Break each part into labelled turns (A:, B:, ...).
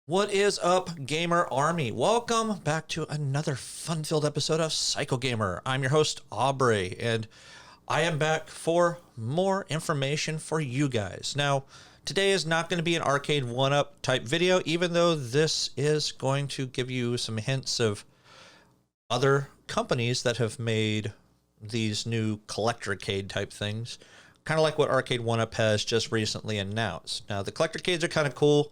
A: What is up, Gamer Army? Welcome back to another fun-filled episode of Psycho Gamer. I'm your host, Aubrey, and I am back for more information for you guys. Now, today is not going to be an arcade one-up type video, even though this is going to give you some hints of other companies that have made these new collectorcade type things, kind of like what Arcade 1-Up has just recently announced. Now, the collectorcades are kind of cool.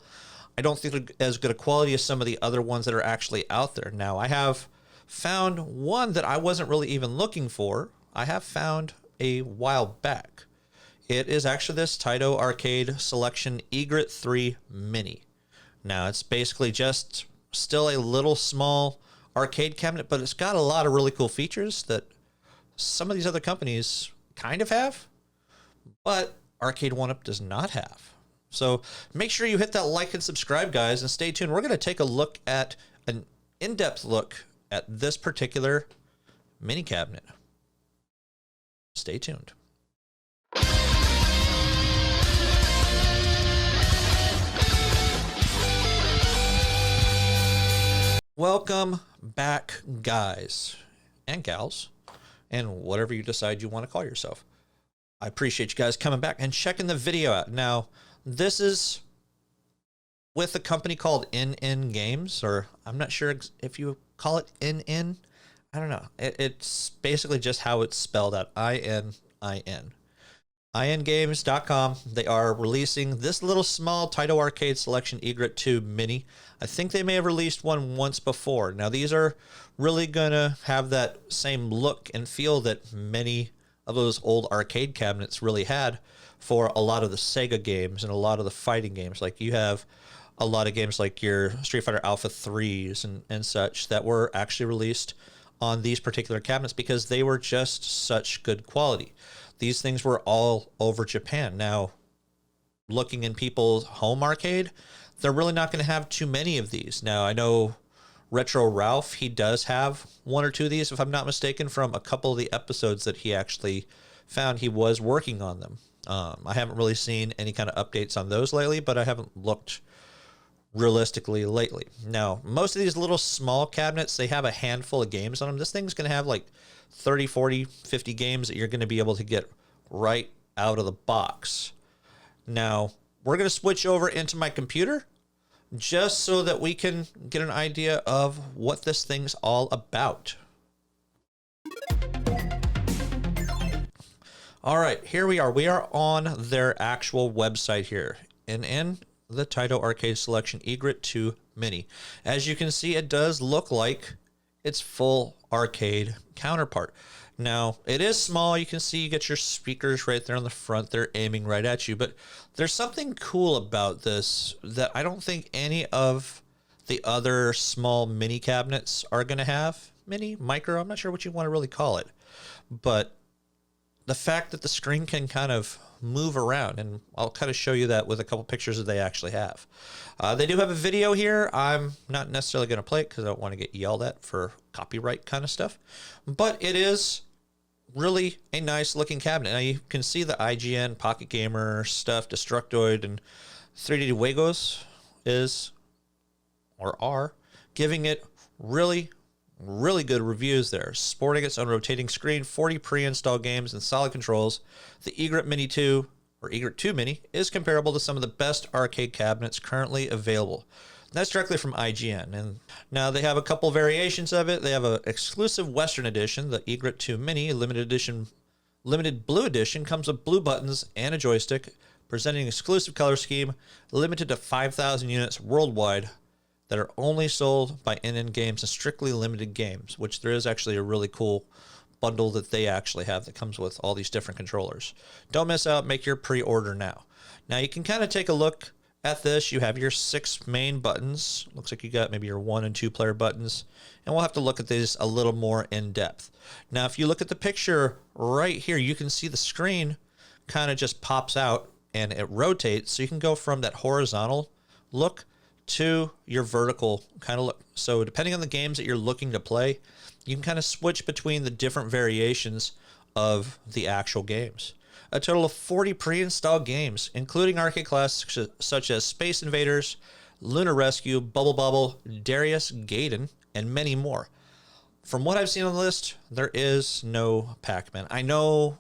A: I don't think they're as good a quality as some of the other ones that are actually out there. Now, I have found one that I wasn't really even looking for. I have found a while back. It is actually this Taito Arcade Selection Egret 3 Mini. Now, it's basically just still a little small arcade cabinet, but it's got a lot of really cool features that some of these other companies kind of have, but Arcade 1-Up does not have. So make sure you hit that like and subscribe, guys, and stay tuned. We're going to take a look at an in-depth look at this particular mini cabinet. Stay tuned. Welcome back, guys and gals, and whatever you decide you want to call yourself. I appreciate you guys coming back and checking the video out. Now, this is with a company called Inin Games, or I'm not sure if you call it Inin. I don't know. It's basically just how it's spelled out. I-N-I-N. INgames.com. They are releasing this little small Taito Arcade Selection Egret 2 Mini. I think they may have released one once before. Now, these are really going to have that same look and feel that many of those old arcade cabinets really had for a lot of the Sega games and a lot of the fighting games. Like, you have a lot of games like your Street Fighter Alpha 3s and such that were actually released on these particular cabinets because they were just such good quality. These things were all over Japan. Now, looking in people's home arcade, they're really not going to have too many of these. Now, I know Retro Ralph, he does have one or two of these, if I'm not mistaken, from a couple of the episodes that he actually found. He was working on them. I haven't really seen any kind of updates on those lately, but I haven't looked realistically lately. Now, most of these little small cabinets, they have a handful of games on them. This thing's going to have like 30, 40, 50 games that you're going to be able to get right out of the box. Now, we're going to switch over into my computer just so that we can get an idea of what this thing's all about. All right, here we are. We are on their actual website here, in the Taito Arcade Selection Egret 2 Mini. As you can see, it does look like its full arcade counterpart. Now, it is small. You can see you get your speakers right there on the front. They're aiming right at you. But there's something cool about this that I don't think any of the other small mini cabinets are going to have. Mini, micro, I'm not sure what you want to really call it. But the fact that the screen can kind of move around, and I'll kind of show you that with a couple pictures that they actually have. They do have a video here. I'm not necessarily going to play it because I don't want to get yelled at for copyright kind of stuff, but it is really a nice looking cabinet. Now, you can see the IGN, Pocket Gamer stuff, Destructoid, and 3D Juegos is, or are, giving it really good reviews there. Sporting its own rotating screen, 40 pre-installed games, and solid controls, the Egret Mini 2, or Egret 2 Mini, is comparable to some of the best arcade cabinets currently available. That's directly from IGN. And now they have a couple variations of it. They have an exclusive Western edition, the Egret 2 Mini limited blue edition, comes with blue buttons and a joystick, presenting an exclusive color scheme, limited to 5,000 units worldwide, that are only sold by Inin Games and strictly limited games, which there is actually a really cool bundle that they actually have that comes with all these different controllers. Don't miss out. Make your pre-order now. Now, you can kind of take a look at this. You have your 6 main buttons. Looks like you got maybe your 1 and 2 player buttons. And we'll have to look at these a little more in depth. Now, if you look at the picture right here, you can see the screen kind of just pops out and it rotates. So you can go from that horizontal look to your vertical kind of look. So depending on the games that you're looking to play, you can kind of switch between the different variations of the actual games. a total of 40 pre-installed games, including arcade classics such as Space Invaders, Lunar Rescue, Bubble Bobble, Darius Gaiden, and many more. From what I've seen on the list, there is no Pac-Man. I know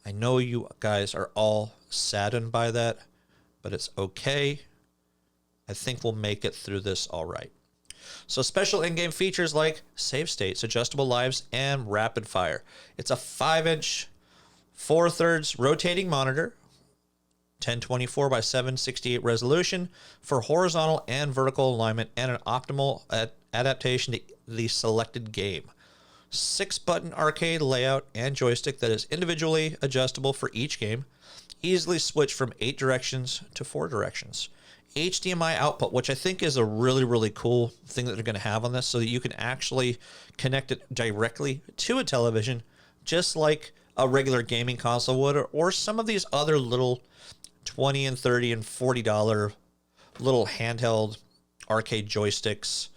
A: you guys are all saddened by that, but it's okay. I think we'll make it through this all right. So special in-game features like save states, adjustable lives, and rapid fire. It's a 5-inch, 4/3 rotating monitor, 1024 by 768 resolution for horizontal and vertical alignment, and an optimal adaptation to the selected game. 6-button arcade layout and joystick that is individually adjustable for each game. Easily switch from 8 directions to 4 directions. HDMI output, which I think is a really, really cool thing that they're going to have on this, so that you can actually connect it directly to a television, just like a regular gaming console would, or some of these other little $20 and $30 and $40 little handheld arcade joysticks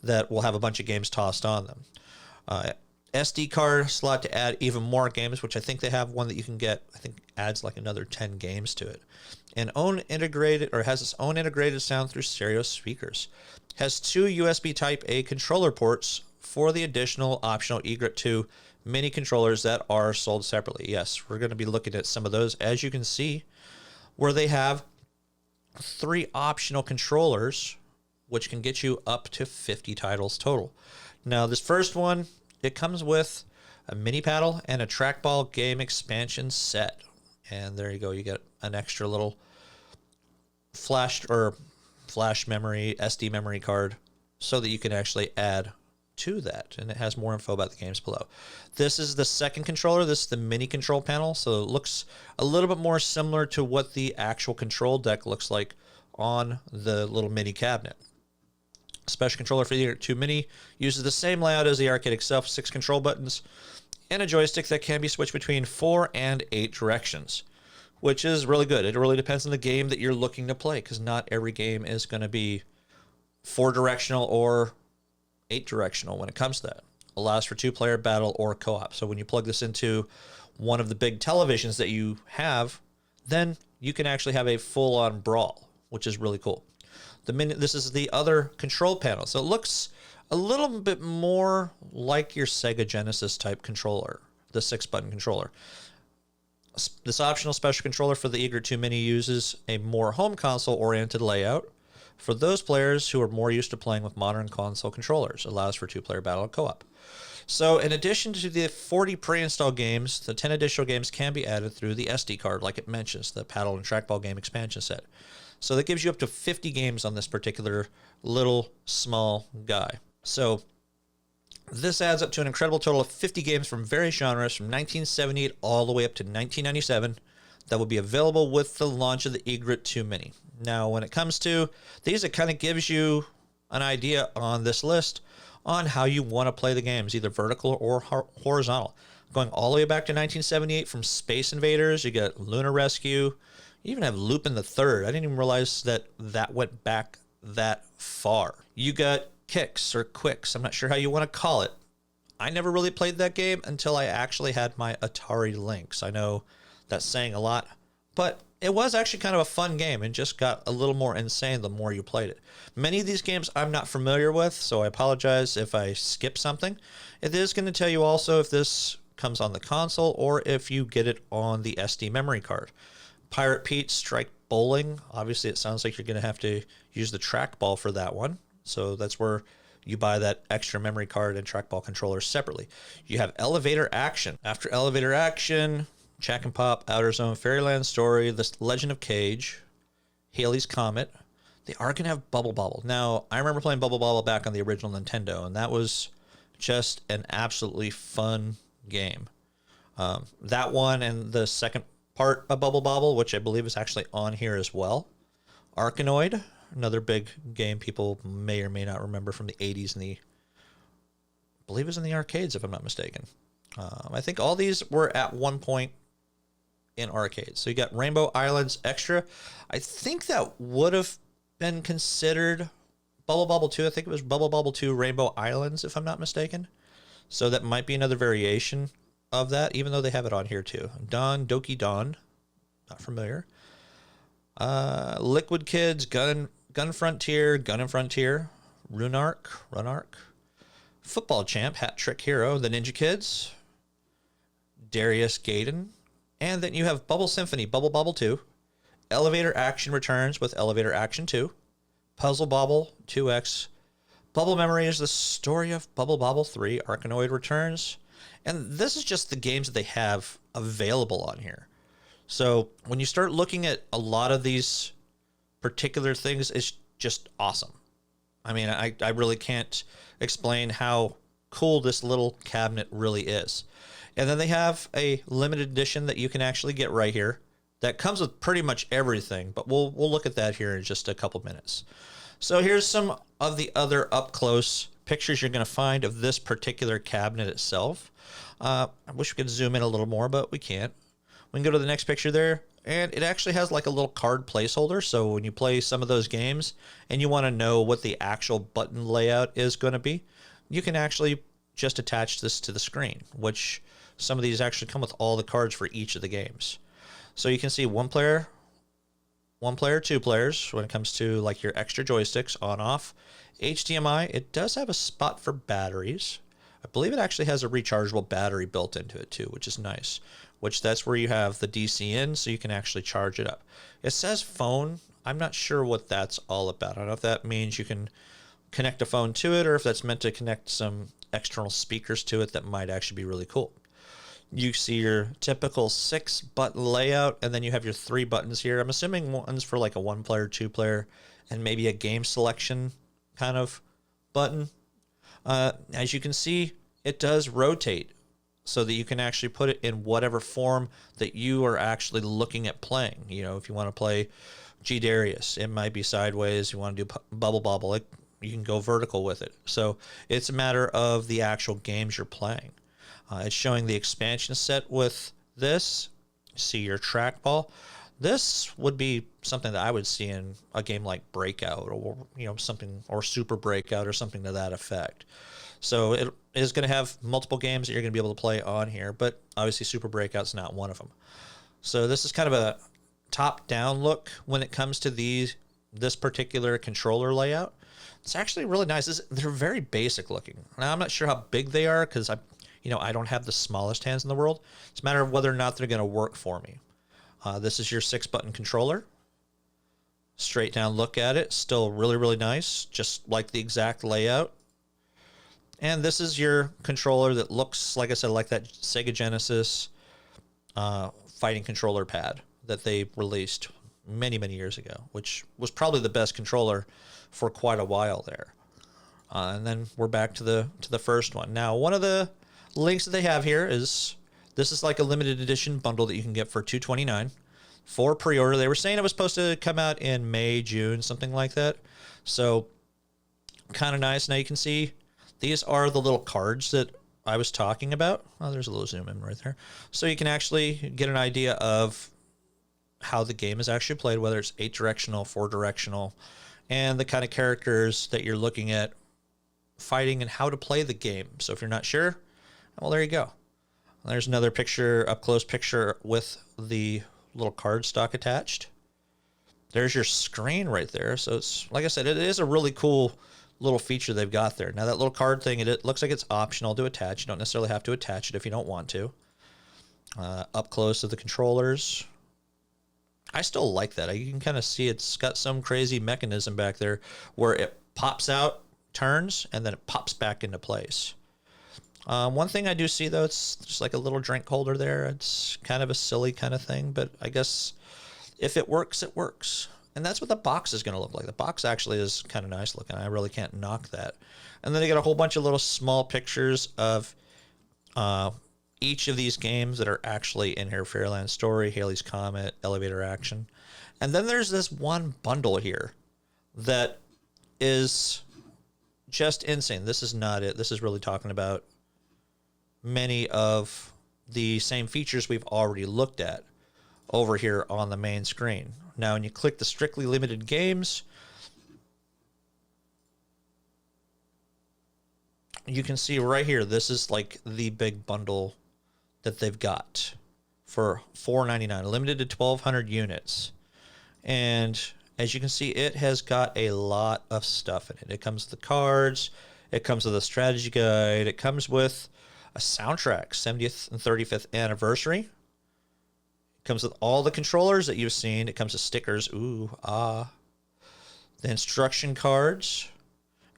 A: that will have a bunch of games tossed on them. SD card slot to add even more games, which I think they have one that you can get, I think adds like another 10 games to it. And has its own integrated sound through stereo speakers. Has 2 USB Type A controller ports for the additional optional Egret 2 mini controllers that are sold separately. Yes, we're going to be looking at some of those, as you can see, where they have 3 optional controllers, which can get you up to 50 titles total. Now, this first one, it comes with a mini paddle and a trackball game expansion set. And there you go. You get an extra little flash memory, SD memory card, so that you can actually add to that. And it has more info about the games below. This is the second controller. This is the mini control panel. So it looks a little bit more similar to what the actual control deck looks like on the little mini cabinet. Special controller for the Egret 2 Mini uses the same layout as the arcade itself, 6 control buttons, and a joystick that can be switched between 4 and 8 directions, which is really good. It really depends on the game that you're looking to play, because not every game is going to be 4-directional or 8-directional when it comes to that. Allows for 2-player battle or co-op. So when you plug this into one of the big televisions that you have, then you can actually have a full-on brawl, which is really cool. This is the other control panel. So it looks a little bit more like your Sega Genesis type controller, the 6-button controller. This optional special controller for the Egret 2 Mini uses a more home console oriented layout for those players who are more used to playing with modern console controllers. It allows for 2-player battle and co-op. So in addition to the 40 pre-installed games, the 10 additional games can be added through the SD card, like it mentions, the paddle and trackball game expansion set. So that gives you up to 50 games on this particular little small guy. So this adds up to an incredible total of 50 games from various genres from 1978 all the way up to 1997 that will be available with the launch of the Egret 2 Mini. Now, when it comes to these, it kind of gives you an idea on this list on how you want to play the games, either vertical or horizontal. Going all the way back to 1978 from Space Invaders, you get Lunar Rescue. You even have Lupin the Third. I didn't even realize that went back that far. You got Kicks or Quicks. I'm not sure how you want to call it. I never really played that game until I actually had my Atari Lynx. I know that's saying a lot, but it was actually kind of a fun game and just got a little more insane the more you played it. Many of these games I'm not familiar with, so I apologize if I skip something. It is going to tell you also if this comes on the console or if you get it on the SD memory card. Pirate Pete Strike Bowling. Obviously, it sounds like you're going to have to use the trackball for that one. So that's where you buy that extra memory card and trackball controller separately. You have Elevator Action. After Elevator Action, Jack and Pop, Outer Zone, Fairyland Story, The Legend of Cage, Halley's Comet. They are going to have Bubble Bobble. Now, I remember playing Bubble Bobble back on the original Nintendo, and that was just an absolutely fun game. That one and the second part of Bubble Bobble, which I believe is actually on here as well. Arkanoid, another big game people may or may not remember from the 80s and I believe it was in the arcades, if I'm not mistaken. I think all these were at one point in arcades. So you got Rainbow Islands Extra. I think that would have been considered Bubble Bobble 2. I think it was Bubble Bobble 2 Rainbow Islands, if I'm not mistaken. So that might be another variation of that, even though they have it on here too. Doki Don, not familiar. Liquid Kids, Gun Gun Frontier, Gun and Frontier, Runark, Football Champ, Hat Trick Hero, the Ninja Kids, Darius Gaiden, and then you have Bubble Symphony, Bubble Bobble 2, Elevator Action returns with Elevator Action 2, Puzzle Bobble 2X, Bubble Memory is the story of Bubble Bobble 3, Arkanoid returns, and this is just the games that they have available on here. So when you start looking at a lot of these particular things, it's just awesome. I mean, I really can't explain how cool this little cabinet really is. And then they have a limited edition that you can actually get right here that comes with pretty much everything, but we'll look at that here in just a couple minutes. So here's some of the other up close pictures you're going to find of this particular cabinet itself. I wish we could zoom in a little more, but we can't. We can go to the next picture there, and it actually has like a little card placeholder. So when you play some of those games and you want to know what the actual button layout is going to be, you can actually just attach this to the screen, which some of these actually come with all the cards for each of the games. So you can see one player, two players when it comes to like your extra joysticks on off. HDMI, it does have a spot for batteries. I believe it actually has a rechargeable battery built into it too, which is nice. Which that's where you have the DC in, so you can actually charge it up. It says phone. I'm not sure what that's all about. I don't know if that means you can connect a phone to it or if that's meant to connect some external speakers to it that might actually be really cool. You see your typical 6-button layout, and then you have your 3 buttons here. I'm assuming one's for like a 1-player, 2-player, and maybe a game selection kind of button. As you can see, it does rotate so that you can actually put it in whatever form that you are actually looking at playing. You know, if you want to play G Darius, it might be sideways. You want to do Bubble Bobble, you can go vertical with it. So it's a matter of the actual games you're playing. It's showing the expansion set with this. See your trackball. This would be something that I would see in a game like Breakout or something, or Super Breakout or something to that effect. So it is going to have multiple games that you're going to be able to play on here, but obviously Super Breakout's not one of them. So this is kind of a top-down look when it comes to this particular controller layout. It's actually really nice. They're very basic looking. Now I'm not sure how big they are because I don't have the smallest hands in the world. It's a matter of whether or not they're going to work for me. This is your 6-button controller. Straight down look at it. Still really, really nice. Just like the exact layout. And this is your controller that looks, like I said, like that Sega Genesis fighting controller pad that they released many, many years ago, which was probably the best controller for quite a while there. And then we're back to the first one. Now, one of the links that they have here is this is like a limited edition bundle that you can get for $229 for pre-order. They were saying it was supposed to come out in May, June, something like that. So kind of nice. Now you can see these are the little cards that I was talking about. Oh, there's a little zoom in right there. So you can actually get an idea of how the game is actually played, whether it's 8-directional, 4-directional, and the kind of characters that you're looking at fighting and how to play the game. So if you're not sure, well, there you go. There's another picture, up close picture with the little card stock attached. There's your screen right there. So it's, like I said, it is a really cool little feature they've got there. Now that little card thing, it looks like it's optional to attach. You don't necessarily have to attach it if you don't want to. Up close to the controllers. I still like that. You can kind of see it's got some crazy mechanism back there where it pops out, turns, and then it pops back into place. One thing I do see, though, it's just like a little drink holder there. It's kind of a silly kind of thing, but I guess if it works, it works. And that's what the box is going to look like. The box actually is kind of nice looking. I really can't knock that. And then they got a whole bunch of little small pictures of each of these games that are actually in here. Fairyland Story, Halley's Comet, Elevator Action. And then there's this one bundle here that is just insane. This is not it. This is really talking about many of the same features we've already looked at over here on the main screen. Now, when you click the strictly limited games, you can see right here, this is like the big bundle that they've got for $4.99, limited to 1,200 units. And as you can see, it has got a lot of stuff in it. It comes with the cards, it comes with a strategy guide, it comes with a soundtrack, 70th and 35th anniversary. It comes with all the controllers that you've seen. It comes with stickers, ooh, ah. The instruction cards,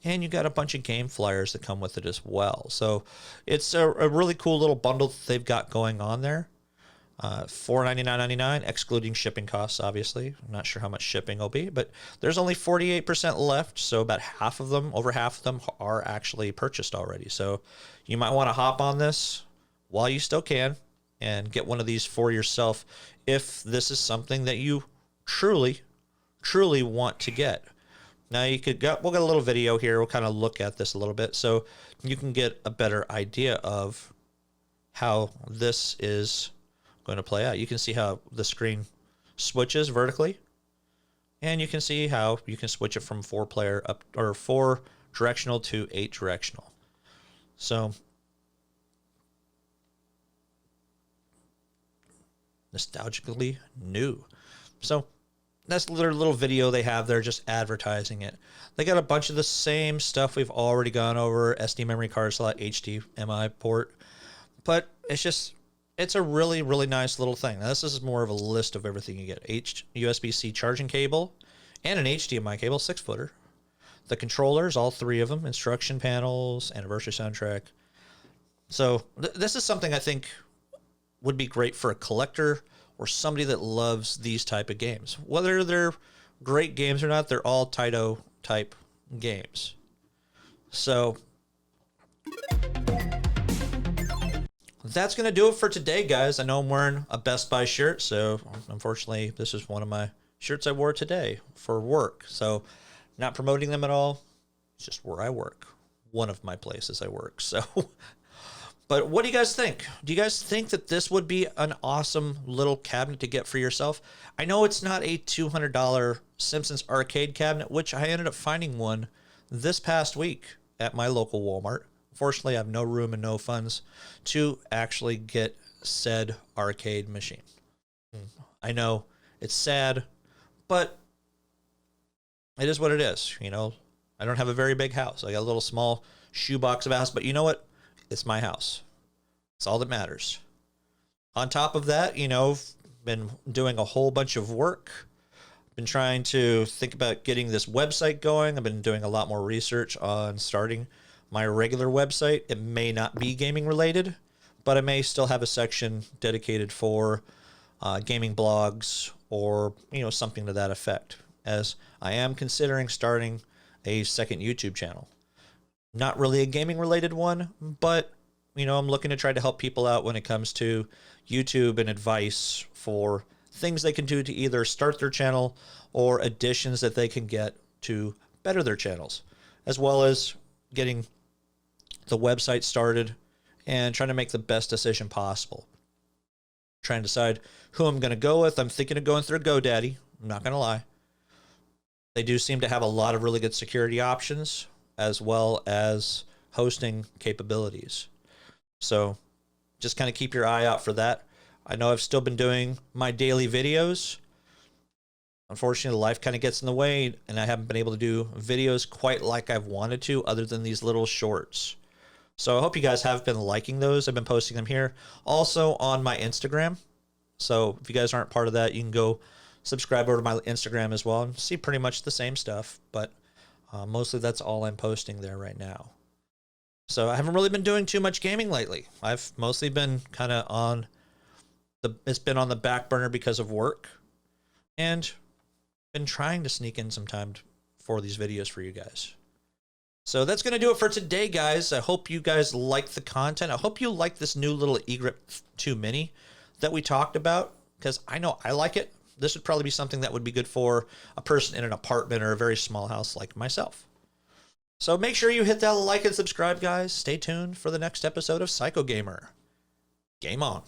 A: and you got a bunch of game flyers that come with it as well. So it's a really cool little bundle that they've got going on there. $499.99, excluding shipping costs, obviously. I'm not sure how much shipping will be, but there's only 48% left, so about half of them, over half of them, are actually purchased already. So you might want to hop on this while you still can and get one of these for yourself if this is something that you truly want to get. Now we'll get a little video here. We'll kind of look at this a little bit so you can get a better idea of how this is going to play out. You can see how the screen switches vertically, and you can see how you can switch it from 4-player up, or 4 directional to 8 directional. So nostalgically new. So that's their little video they have there, just advertising it. They got a bunch of the same stuff we've already gone over: SD memory card slot, HDMI port, but it's a really nice little thing. Now, this is more of a list of everything you get: USB-C charging cable and an HDMI cable, 6-footer. The controllers, all 3 of them, instruction panels, anniversary soundtrack. So this is something I think would be great for a collector or somebody that loves these type of games. Whether they're great games or not, they're all Taito type games. So that's going to do it for today, guys. I know I'm wearing a Best Buy shirt, so unfortunately this is one of my shirts I wore today for work. So not promoting them at all. It's just where I work. One of my places I work. So but what do you guys think? Do you guys think that this would be an awesome little cabinet to get for yourself? I know it's not a $200 Simpsons arcade cabinet, which I ended up finding one this past week at my local Walmart. Unfortunately, I have no room and no funds to actually get said arcade machine. I know it's sad, but it is what it is. You know, I don't have a very big house. I got a little small shoebox of a house, but you know what? It's my house. It's all that matters. On top of that, you know, I've been doing a whole bunch of work. Been trying to think about getting this website going. I've been doing a lot more research on starting my regular website. It may not be gaming related, but I may still have a section dedicated for gaming blogs or, you know, something to that effect, as I am considering starting a second YouTube channel. Not really a gaming related one, but, you know, I'm looking to try to help people out when it comes to YouTube and advice for things they can do to either start their channel or additions that they can get to better their channels, as well as getting the website started and trying to make the best decision possible. Trying to decide who I'm going to go with. I'm thinking of going through GoDaddy. I'm not going to lie. They do seem to have a lot of really good security options, as well as hosting capabilities. So just kind of keep your eye out for that. I know I've still been doing my daily videos. Unfortunately, life kind of gets in the way, and I haven't been able to do videos quite like I've wanted to, other than these little shorts. So I hope you guys have been liking those. I've been posting them here. Also on my Instagram. So if you guys aren't part of that, you can go subscribe over to my Instagram as well and see pretty much the same stuff. But mostly that's all I'm posting there right now. So I haven't really been doing too much gaming lately. I've mostly been kind of on it's been on the back burner because of work, and been trying to sneak in some time for these videos for you guys. So that's going to do it for today, guys. I hope you guys like the content. I hope you like this new little Egret 2 Mini that we talked about, because I know I like it. This would probably be something that would be good for a person in an apartment or a very small house like myself. So make sure you hit that like and subscribe, guys. Stay tuned for the next episode of Psycho Gamer. Game on.